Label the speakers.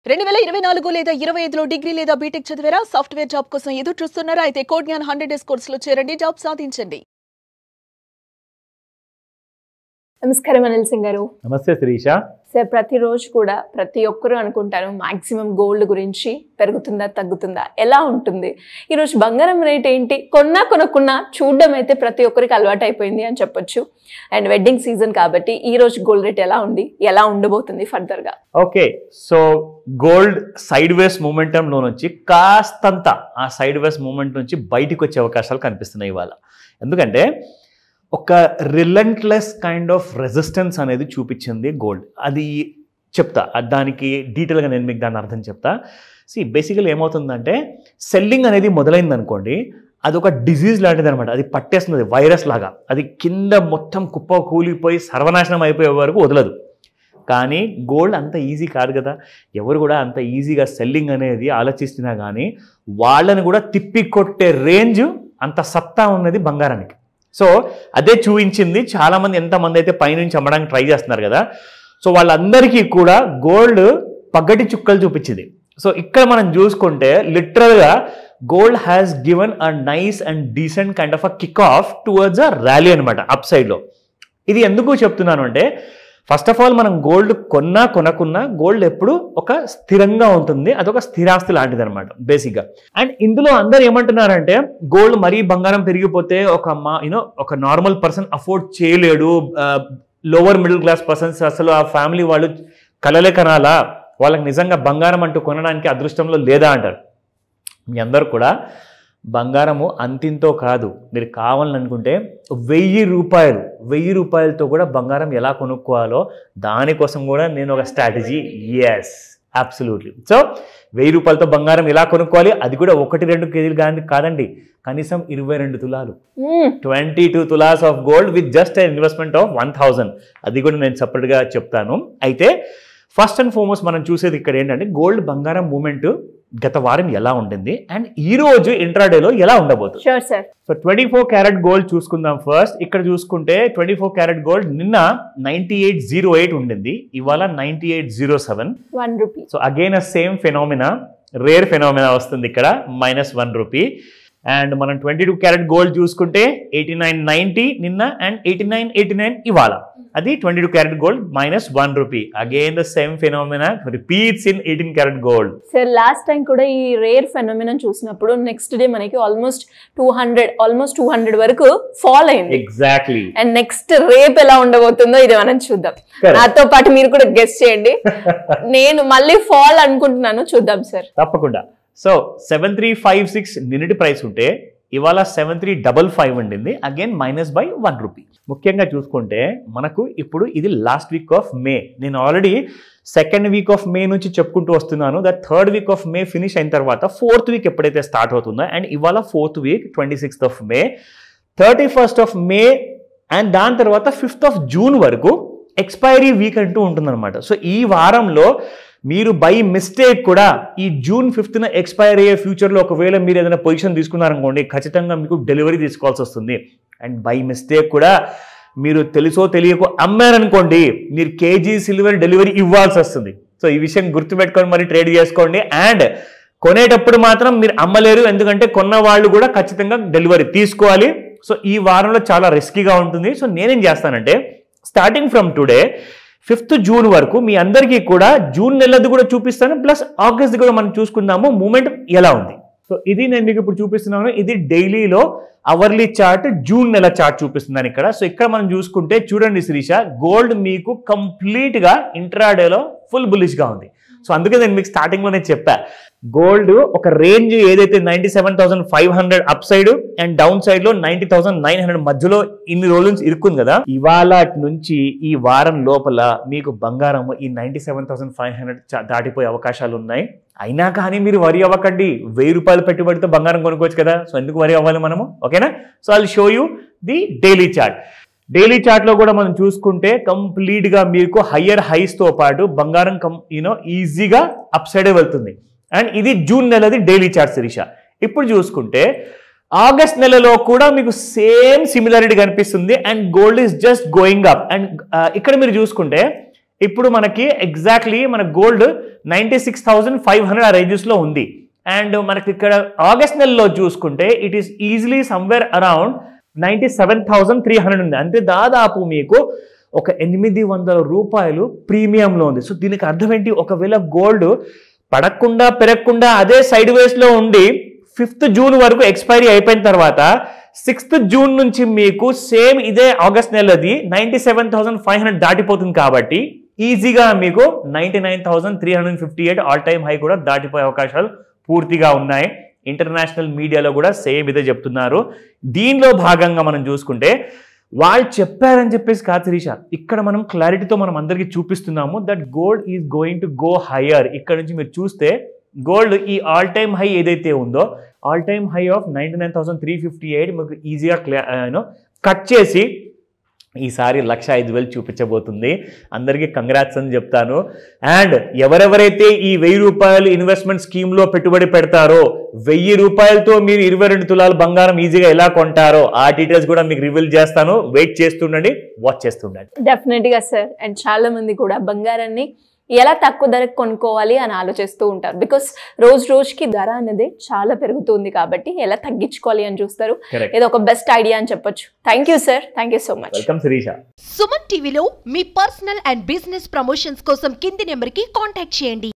Speaker 1: 2024 లేదా 25లో డిగ్రీ లేదా బీటెక్ చదివారా? సాఫ్ట్వేర్ జాబ్ కోసం ఎదురు చూస్తున్నారా? అయితే కోడ్ జ్ఞాన్ 100 డేస్ కోర్సులో చేరండి, జాబ్ సాధించండి.
Speaker 2: నమస్కారం అనిల్ సింగ్ గారు.
Speaker 3: నమస్తే శిరీష.
Speaker 2: సార్, ప్రతిరోజు కూడా ప్రతి ఒక్కరూ అనుకుంటారు మాక్సిమం గోల్డ్ గురించి పెరుగుతుందా తగ్గుతుందా ఎలా ఉంటుంది, ఈరోజు బంగారం రేట్ ఏంటి, కొనుక్కున్నా చూడడం అయితే ప్రతి ఒక్కరికి అలవాటు అయిపోయింది అని చెప్పొచ్చు. అండ్ వెడ్డింగ్ సీజన్ కాబట్టి ఈ రోజు గోల్డ్ రేట్ ఎలా ఉండబోతుంది ఫర్దర్గా?
Speaker 3: Okay, so gold sideways మూమెంటంలో నుంచి కాస్తంత ఆ సైడ్ వేస్ మూమెంట్ నుంచి బయటకు వచ్చే అవకాశాలు కనిపిస్తున్నాయి ఇవాళ. ఎందుకంటే ఒక రిలెంట్లెస్ కైండ్ ఆఫ్ రెసిస్టెన్స్ అనేది చూపించింది గోల్డ్. అది చెప్తా, దానికి డీటెయిల్గా నేను మీకు దాని అర్థం చెప్తా. బేసికల్ ఏమవుతుందంటే సెల్లింగ్ అనేది మొదలైంది అనుకోండి, అది ఒక డిజీజ్ లాంటిది అనమాట. అది పట్టేస్తుంది వైరస్ లాగా. అది కింద మొత్తం కుప్ప కూలిపోయి సర్వనాశనం అయిపోయే వరకు వదలదు. కానీ గోల్డ్ అంత ఈజీ కాదు కదా. ఎవరు కూడా అంత ఈజీగా సెల్లింగ్ అనేది ఆలోచిస్తున్నా కానీ వాళ్ళని కూడా తిప్పి కొట్టే రేంజ్, అంత సత్తా ఉన్నది బంగారానికి. సో అదే చూపించింది. చాలామంది ఎంతమంది అయితే పైనుంచి అమ్మడానికి ట్రై చేస్తున్నారు కదా, సో వాళ్ళందరికీ కూడా గోల్డ్ పగటి చుక్కలు చూపించింది. సో ఇక్కడ మనం చూసుకుంటే లిటరల్గా gold has given a nice and decent kind of a kick of towards a rally అనమాట అప్ సైడ్లో. ఇది ఎందుకు చెప్తున్నాను అంటే, ఫస్ట్ ఆఫ్ ఆల్ మనం గోల్డ్ కొనకున్నా గోల్డ్ ఎప్పుడు ఒక స్థిరంగా ఉంటుంది. అదొక స్థిరాస్తి లాంటిది అనమాట బేసిక్గా. అండ్ ఇందులో అందరు ఏమంటున్నారంటే గోల్డ్ మరీ బంగారం పెరిగిపోతే ఒక నార్మల్ పర్సన్ అఫోర్డ్ చేయలేడు, లోవర్ మిడిల్ క్లాస్ పర్సన్స్ అసలు ఆ ఫ్యామిలీ వాళ్ళు కలలే కనాలా, వాళ్ళకి నిజంగా బంగారం అంటూ కొనడానికి అదృష్టంలో లేదా అంటారు. మీ అందరూ కూడా బంగారము అంతింతో కాదు, మీరు కావాలనుకుంటే 1000 రూపాయలతో కూడా బంగారం ఎలా కొనుక్కోవాలో దానికోసం కూడా నేను ఒక స్ట్రాటజీ. Yes, absolutely. సో 1000 రూపాయలతో బంగారం ఎలా కొనుక్కోవాలి, అది కూడా 1-2 కేజీలు కాదండి, కనీసం 22 తులాలు, 22 tolas of gold with just investment of 1000. అది కూడా నేను సపరేట్గా చెప్తాను. అయితే ఫస్ట్ అండ్ ఫార్మోస్ట్ మనం చూసేది ఇక్కడ ఏంటంటే గోల్డ్ బంగారం మూమెంట్ గత వారం ఎలా ఉండింది అండ్ ఈ రోజు ఇంట్రాడేలో ఎలా ఉండబోతుంది. సో 24 క్యారెట్ గోల్డ్ చూసుకుందాం ఫస్ట్. ఇక్కడ చూసుకుంటే 24 క్యారెట్ గోల్డ్ నిన్న 9808 ఉండింది, ఇవాళ 9807
Speaker 2: rupee.
Speaker 3: So again same phenomena, rare phenomena వస్తుంది ఇక్కడ, -1 రూపీ. అండ్ మనం 22 క్యారెట్ గోల్డ్ చూసుకుంటే 8990 నిన్న అండ్ 8989 ఇవాళ. అది 22 carat gold -1 rupee. Again the same phenomena repeats in 18 carat gold.
Speaker 2: Sir, last time కూడా ఈ రేర్ ఫెనామినా చూసినప్పుడు నెక్స్ట్ డే మనకి ఆల్మోస్ట్ 200 వరకు ఫాల్ అయింది.
Speaker 3: ఎగ్జాక్ట్లీ.
Speaker 2: అండ్ నెక్స్ట్ రేపు ఎలా ఉండబోతుందో ఇది మనం చూద్దాం. నాతో పాటు మీరు కూడా గెస్ చేయండి. నేను మళ్ళీ ఫాల్ అనుకుంటున్నాను, చూద్దాం సార్.
Speaker 3: తప్పకుండా. సో 7356 నిన్నటి ప్రైస్ ఉంటే ఇవాళ 7355 ఉండింది, అగైన్ -1 రూపీ. ముఖ్యంగా చూసుకుంటే మనకు ఇప్పుడు ఇది లాస్ట్ వీక్ ఆఫ్ మే. నేను already second week of May నుంచి చెప్పుకుంటూ వస్తున్నాను. That third week of May finish అయిన తర్వాత ఫోర్త్ వీక్ ఎప్పుడైతే స్టార్ట్ అవుతుందో, అండ్ ఇవాళ fourth week 26th of May, 31st of May, and దాని తర్వాత 5th ఆఫ్ జూన్ వరకు ఎక్స్పైరీ వీక్ అంటూ ఉంటుందన్నమాట. సో ఈ వారంలో మీరు బై మిస్టేక్ కూడా ఈ June 5th ఎక్స్పైర్ అయ్యే ఫ్యూచర్లో ఒకవేళ మీరు ఏదైనా పొజిషన్ తీసుకున్నారనుకోండి, ఖచ్చితంగా మీకు డెలివరీ తీసుకోవాల్సి వస్తుంది. అండ్ బై మిస్టేక్ కూడా మీరు తెలుసో తెలియకో అమ్మారనుకోండి, మీరు కేజీ సిల్వర్ డెలివరీ ఇవ్వాల్సి వస్తుంది. సో ఈ విషయం గుర్తుపెట్టుకొని మరి ట్రేడ్ చేసుకోండి. అండ్ కొనేటప్పుడు మాత్రం మీరు అమ్మలేరు, ఎందుకంటే కొన్న వాళ్ళు కూడా ఖచ్చితంగా డెలివరీ తీసుకోవాలి. సో ఈ వారంలో చాలా రిస్కీగా ఉంటుంది. సో నేనేం చేస్తానంటే starting from today 5th June వరకు మీ అందరికీ కూడా జూన్ నెలది కూడా చూపిస్తాను, ప్లస్ ఆగస్ట్ కూడా మనం చూసుకుందాము మూమెంట్ ఎలా ఉంది. సో ఇది నేను మీకు ఇప్పుడు చూపిస్తున్నాను. ఇది డైలీలో అవర్లీ చార్ట్, జూన్ నెల చార్ట్ చూపిస్తున్నాను ఇక్కడ. సో ఇక్కడ మనం చూసుకుంటే చూడండి శిరీష, గోల్డ్ మీకు కంప్లీట్గా ఇంట్రాడేలో ఫుల్ బులిష్గా ఉంది. సో అందుకే నేను మీకు స్టార్టింగ్లోనే చెప్పా, గోల్డ్ ఒక రేంజ్ ఏదైతే 97,500 up side and down side లో 90,900 మధ్యలో ఇన్ని రోజుల నుంచి ఇరుక్కుంది కదా, ఇవాళ నుంచి ఈ వారం లోపల మీకు బంగారం ఈ 97,500 దాటిపోయే అవకాశాలు ఉన్నాయి. అయినా కానీ మీరు వరి అవ్వకండి, 1000 రూపాయలు పెట్టుబడితో బంగారం కొనుక్కోవచ్చు కదా. సో ఎందుకు వరి అవ్వాలి మనము, ఓకేనా? So I will show you the daily chart. Daily చార్ట్లో కూడా మనం చూసుకుంటే కంప్లీట్గా మీకు హయ్యర్ హైస్తో పాటు బంగారం ఈజీగా అప్ సైడే వెళ్తుంది. అండ్ ఇది జూన్ నెలది డైలీ చార్ట్ శిరీష. ఇప్పుడు చూసుకుంటే ఆగస్ట్ నెలలో కూడా మీకు సేమ్ సిమిలారిటీ కనిపిస్తుంది. And gold is just going up. And ఇక్కడ మీరు చూసుకుంటే ఇప్పుడు మనకి ఎగ్జాక్ట్లీ మన గోల్డ్ 96,500 ఆ రేంజెస్లో ఉంది. అండ్ మనకి ఇక్కడ ఆగస్ట్ నెలలో చూసుకుంటే it is easily somewhere around 97,300 ఉంది. అంటే దాదాపు మీకు ఒక 800 రూపాయలు ప్రీమియంలో ఉంది. సో దీనికి అర్థం ఏంటి, ఒకవేళ గోల్డ్ పడకుండా పెరగకుండా అదే సైడ్ వేస్లో ఉండి 5th జూన్ వరకు ఎక్స్పైరీ అయిపోయిన తర్వాత 6th జూన్ నుంచి మీకు సేమ్ ఇదే ఆగస్ట్ నెలది 97,500 దాటిపోతుంది. కాబట్టి ఈజీగా మీకు 99,358 ఆల్ టైమ్ హై కూడా దాటిపోయే అవకాశాలు పూర్తిగా ఉన్నాయి. ఇంటర్నేషనల్ మీడియాలో కూడా సేమ్ ఇదే చెప్తున్నారు. దీనిలో భాగంగా మనం చూసుకుంటే వాళ్ళు చెప్పారని చెప్పేసి కాదు శిరీష, ఇక్కడ మనం క్లారిటీతో మనం అందరికీ చూపిస్తున్నాము that gold is going to go higher. ఇక్కడ నుంచి మీరు చూస్తే గోల్డ్ ఈ ఆల్ టైమ్ హై ఏదైతే ఉందో ఆల్ టైమ్ హై ఆఫ్ 99,358 మీకు ఈజీగా కట్ చేసి ఈసారి 1,05,000 చూపించబోతుంది. అందరికీ కంగ్రాట్స్ అని చెప్తాను. అండ్ ఎవరెవరైతే ఈ 1,000 రూపాయలు ఇన్వెస్ట్మెంట్ స్కీమ్లో పెట్టుబడి పెడతారో 1,000 రూపాయలతో మీరు 22 తులాలు బంగారం ఈజీగా ఎలా కొంటారో ఆ డీటెయిల్స్ కూడా మీకు రివీల్ చేస్తాను. వెయిట్ చేస్తుండండి, వాచ్ చేస్తుండండి.
Speaker 2: డెఫినెట్గా సార్. అండ్ చాలా మంది కూడా బంగారాన్ని ఎలా తక్కువ ధరకు కొనుక్కోవాలి అని ఆలోచిస్తూ ఉంటారు. బికాస్ రోజుకి ధర అనేది చాలా పెరుగుతుంది కాబట్టి ఎలా తగ్గించుకోవాలి అని చూస్తారు. ఇది ఒక బెస్ట్ ఐడియా అని చెప్పొచ్చు. Thank you sir, thank you so much.
Speaker 3: Welcome Shirisha.
Speaker 4: Suman టీవీలో మీ పర్సనల్ అండ్ బిజినెస్ ప్రమోషన్స్ కోసం కింది నెంబర్కి కాంటాక్ట్ చేయండి.